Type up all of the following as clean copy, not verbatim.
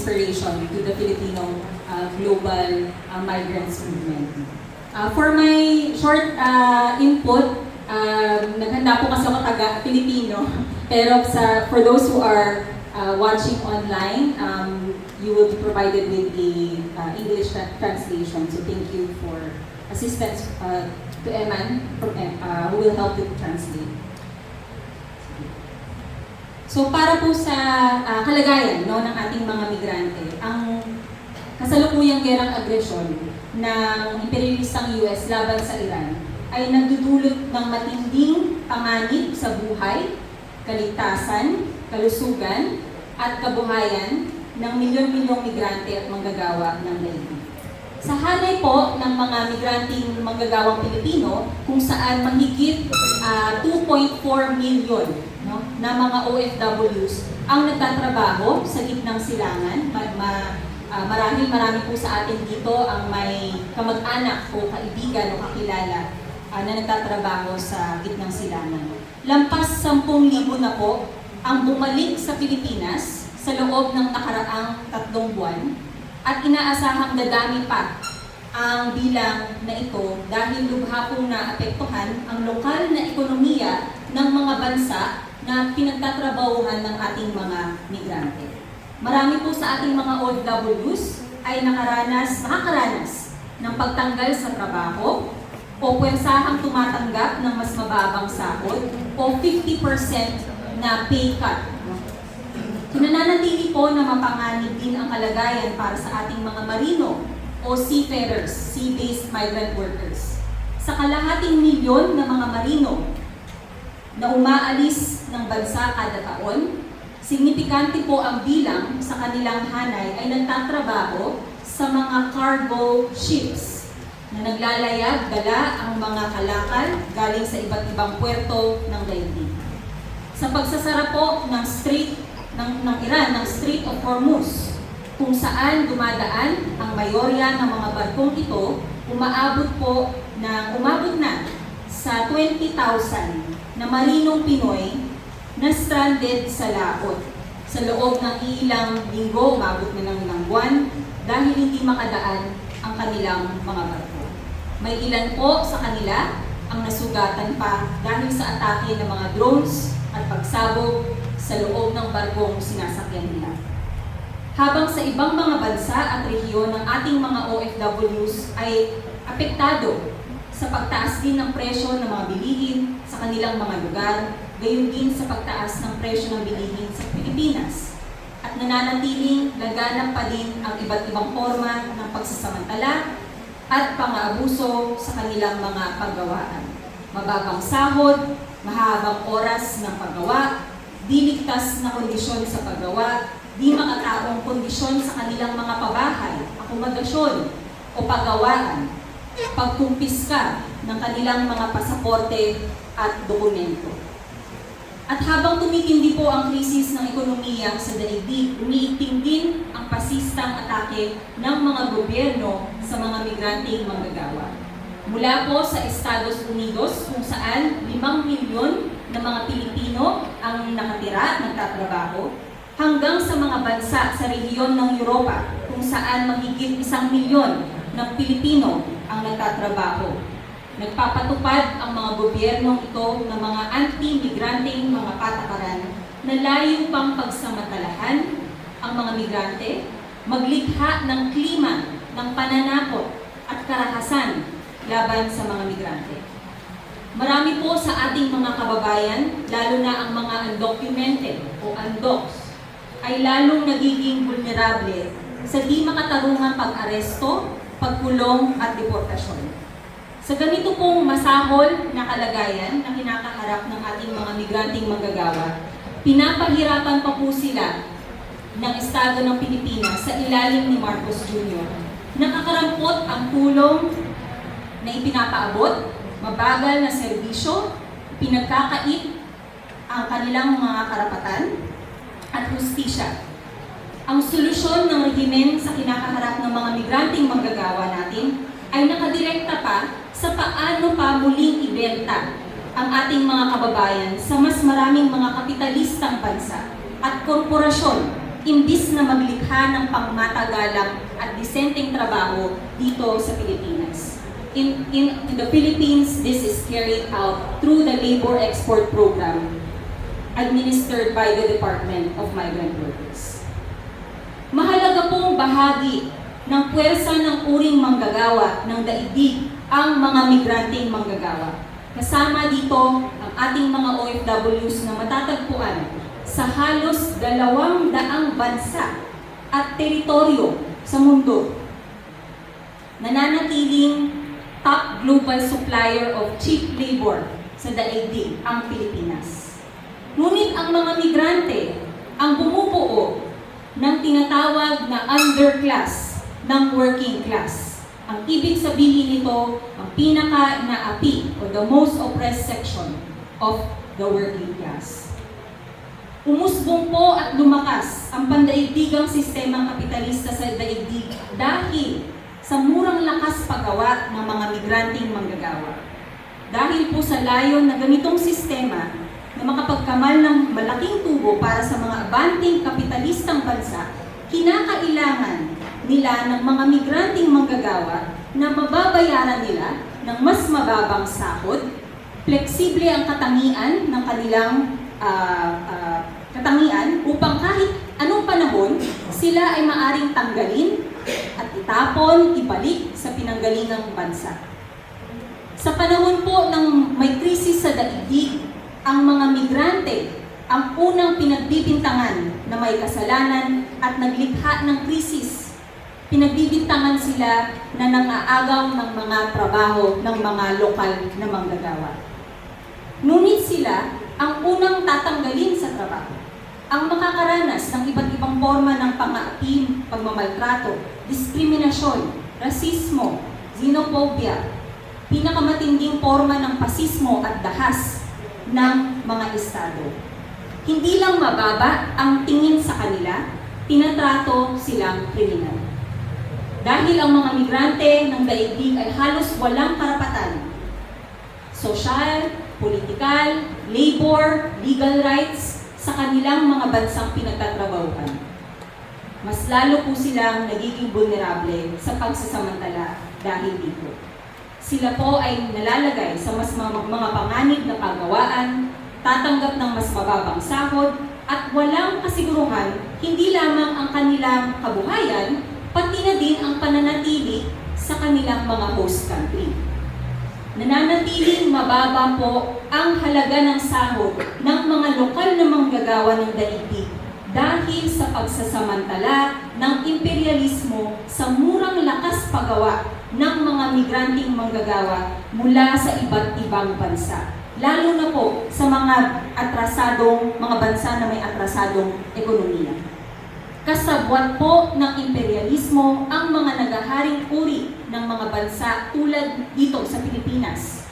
inspiration to the Filipino global migrants movement. For my short input, naghanda po kasi ako taga-Filipino, pero for those who are watching online, you will be provided with the English translation. So thank you for assistance to Eman who will help to translate. So para po sa kalagayan ng ating mga migrante, ang kasalukuyang gerang agresyon ng imperialistang US laban sa Iran ay nagdudulot ng matinding panganib sa buhay, kaligtasan, kalusugan, at kabuhayan ng milyon-milyong migrante at manggagawa ng daigdig. Sa hanay po ng mga migranting manggagawang Pilipino, kung saan mahigit 2.4 million na mga OFWs ang nagtatrabaho sa gitnang silangan. Marami po sa atin dito ang may kamag-anak o kaibigan o kakilala na nagtatrabaho sa gitnang silangan. Lampas 10,000 na po ang bumalik sa Pilipinas sa loob ng nakaraang 3 buwan at inaasahang dadami pa ang bilang na ito dahil lubha pong naapektuhan ang lokal na ekonomiya ng mga bansa na pinagtatrabahuhan ng ating mga migrante. Marami po sa ating mga OFWs ay nakakaranas ng pagtanggal sa trabaho o puwersahang tumatanggap ng mas mababang sahod o 50% na pay cut. Nananatili po na mapanganib din ang kalagayan para sa ating mga marino o seafarers, sea-based migrant workers. Sa kalahating milyon na mga marino na umaalis ng bansa kada taon, signifikante po ang bilang sa kanilang hanay ay nagtatrabaho sa mga cargo ships na naglalayag dala ang mga kalakal galing sa iba't ibang puerto ng daigdig. Sa pagsasara po ng Iran ng Strait of Hormuz, kung saan dumadaan ang mayorya ng mga barkong ito, umabot na sa 20,000 na marinong Pinoy na stranded sa laot. Sa loob ng ilang linggo, umabot na ng ilang buwan dahil hindi makadaan ang kanilang mga barko. May ilan po sa kanila ang nasugatan pa dahil sa atake ng mga drones at pagsabog sa loob ng barkong sinasakyan nila. Habang sa ibang mga bansa at rehiyon ng ating mga OFWs ay apektado sa pagtaas din ng presyo ng mga bilihin sa kanilang mga lugar, gayon din sa pagtaas ng presyo ng bilihin sa Pilipinas. At nananatiling laganap pa din ang iba't ibang forma ng pagsasamantala at pang-aabuso sa kanilang mga paggawaan. Mababang sahod, mahabang oras ng paggawa, di ligtas na kondisyon sa paggawa, di makataong kondisyon sa kanilang mga pabahay, akomogasyon o paggawaan, pagkumpiska ng kanilang mga pasaporte at dokumento. At habang tumitindi po ang krisis ng ekonomiya sa daigdig, umiiting din ang pasistang atake ng mga gobyerno sa mga migranteng manggagawa. Mula po sa Estados Unidos, kung saan 5 milyon na mga Pilipino ang nakatira, nagtatrabaho, hanggang sa mga bansa sa rehiyon ng Europa, kung saan mahigit 1 milyon ng Pilipino ang nagtatrabaho. Nagpapatupad ang mga gobyernong ito ng mga anti-migranteng mga patakaran na layo pang pagsamantalahan ang mga migrante, maglikha ng klima ng pananakot at karahasan laban sa mga migrante. Marami po sa ating mga kababayan, lalo na ang mga undocumented o undocs, ay lalong nagiging vulnerable sa di makatarungang pag-aresto, pagkulong at deportasyon. Sa ganito pong masahol na kalagayan na kinakaharap ng ating mga migranteng manggagawa, pinapahirapan pa po sila ng Estado ng Pilipinas sa ilalim ni Marcos Jr. Nakakarampot ang tulong na ipinapaabot, mabagal na serbisyo, pinagkakait ang kanilang mga karapatan at hustisya. Ang solusyon ng rehimen sa kinakaharap ng mga migranteng manggagawa natin ay nakadirekta pa sa paano pa muling ibenta ang ating mga kababayan sa mas maraming mga kapitalistang bansa at korporasyon, imbis na maglikha ng pangmatagalang at disenteng trabaho dito sa Pilipinas. In the Philippines, this is carried out through the Labor Export Program administered by the Department of Migrant Workers. Mahalaga pong bahagi ng puwersa ng uring manggagawa ng daigdig ang mga migranteng manggagawa. Kasama dito ang ating mga OFWs na matatagpuan sa halos 200 bansa at teritoryo sa mundo. Nananatiling top global supplier of cheap labor sa daigdig ang Pilipinas. Ngunit ang mga migrante ang bumubuo ng tinatawag na underclass ng working class. Ang ibig sabihin nito, ang pinaka-naapi o the most oppressed section of the working class. Umusbong po at lumakas ang pandaigdigang sistemang kapitalista sa daigdig dahil sa murang lakas paggawa ng mga migranteng manggagawa. Dahil po sa layon na ganitong sistema na makapagkamal ng malaking tubo para sa mga abanteng kapitalistang bansa, kinakailangan nila ng mga migranteng manggagawa na mababayaran nila ng mas mababang sahod, fleksible ang katangian ng kanilang katangian upang kahit anong panahon sila ay maaring tanggalin at itapon, ibalik sa pinanggalingang bansa. Sa panahon po ng may krisis sa daigdig, ang mga migrante ang unang pinagbibintangan na may kasalanan at naglikha ng krisis. Pinagbibintangan sila na nangaagaw ng mga trabaho ng mga lokal na manggagawa. Ngunit sila ang unang tatanggalin sa trabaho. Ang makakaranas ng iba't ibang forma ng pang-aapi, pagmamaltrato, diskriminasyon, rasismo, xenophobia, pinakamatinding forma ng pasismo at dahas ng mga estado. Hindi lang mababa ang tingin sa kanila, tinatrato silang kriminal. Dahil ang mga migrante ng daigdig ay halos walang karapatan, sosyal, politikal, labor, legal rights sa kanilang mga bansang pinagtatrabahuhan. Mas lalo po silang nagiging vulnerable sa pagsasamantala dahil dito. Sila po ay nalalagay sa mas mga panganib na paggawaan, tatanggap ng mas mababang sahod, at walang kasiguruhan hindi lamang ang kanilang kabuhayan, pati na din ang pananatili sa kanilang mga host country. Nananatiling mababa po ang halaga ng sahod ng mga lokal na manggagawa ng daigdig dahil sa pagsasamantala ng imperialismo sa murang lakas paggawa ng mga migranteng manggagawa mula sa iba't ibang bansa. Lalo na po sa mga bansa na may atrasadong ekonomiya. Kasabwat po ng imperialismo ang mga nagaharing uri ng mga bansa tulad dito sa Pilipinas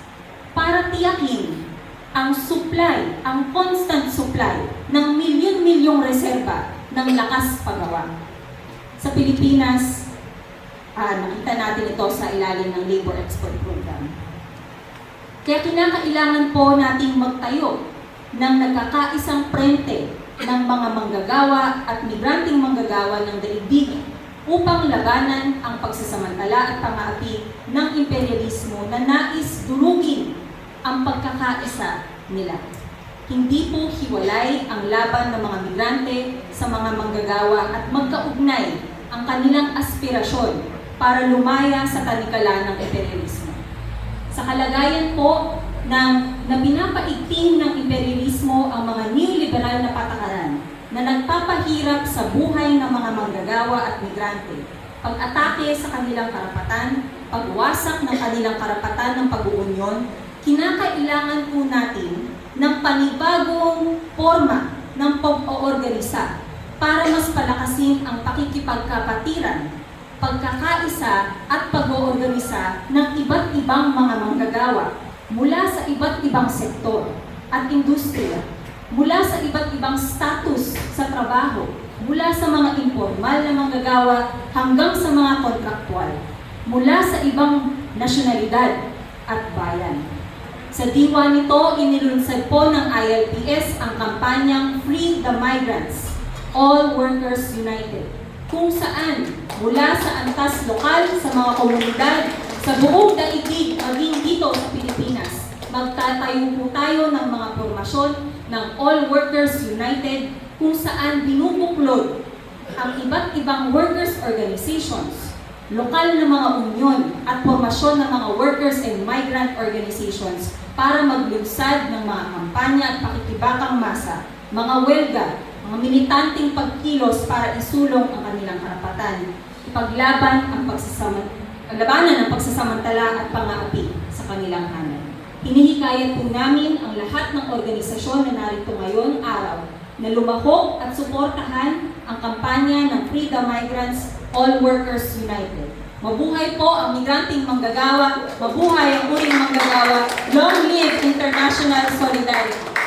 para tiyakin ang supply, ang constant supply ng milyon-milyong reserba ng lakas paggawa. Sa Pilipinas, nakita natin ito sa ilalim ng Labor Export Program. Kaya kinakailangan po nating magtayo ng nagkakaisang frente ng mga manggagawa at migranteng manggagawa ng daigdig upang labanan ang pagsasamantala at pang-aapi ng imperialismo na nais durugin ang pagkakaisa nila. Hindi po hiwalay ang laban ng mga migrante sa mga manggagawa at magkaugnay ang kanilang aspirasyon para lumaya sa tanikala ng imperialismo. Sa kalagayan po na pinapaigting ng imperialismo ang mga neoliberal na patakaran na nagpapahirap sa buhay ng mga manggagawa at migrante, pag-atake sa kanilang karapatan, pagwasak ng kanilang karapatan ng pag-uunyon, kinakailangan po natin ng panibagong forma ng pag-oorganisa para mas palakasin ang pakikipagkapatiran, pagkakaisa at pag-oorganisa ng iba't ibang mga manggagawa mula sa iba't ibang sektor at industriya, mula sa iba't ibang status sa trabaho, mula sa mga informal na manggagawa hanggang sa mga kontraktual, mula sa ibang nasyonalidad at bayan. Sa diwa nito, inilunsad po ng ILPS ang kampanyang Free the Migrants. All Workers United, kung saan mula sa antas lokal, sa mga komunidad, sa buong daigdig, maging dito sa Pilipinas, magtatayo po tayo ng mga formasyon ng All Workers United kung saan binubuklod ang iba't ibang workers organizations, lokal na mga unyon at formasyon ng mga workers and migrant organizations para maglunsad ng mga kampanya at pakikibakang masa, mga welga, mga militanteng pagkilos para isulong ang kanilang karapatan, ipaglaban ang labanan ng pagsasamantala at pang-aapi sa kanilang hanay. Hinihikayat po namin ang lahat ng organisasyon na narito ngayong araw na lumahok at suportahan ang kampanya ng Free the Migrants, All Workers United. Mabuhay po ang migranteng manggagawa, mabuhay ang uring manggagawa, long live international solidarity.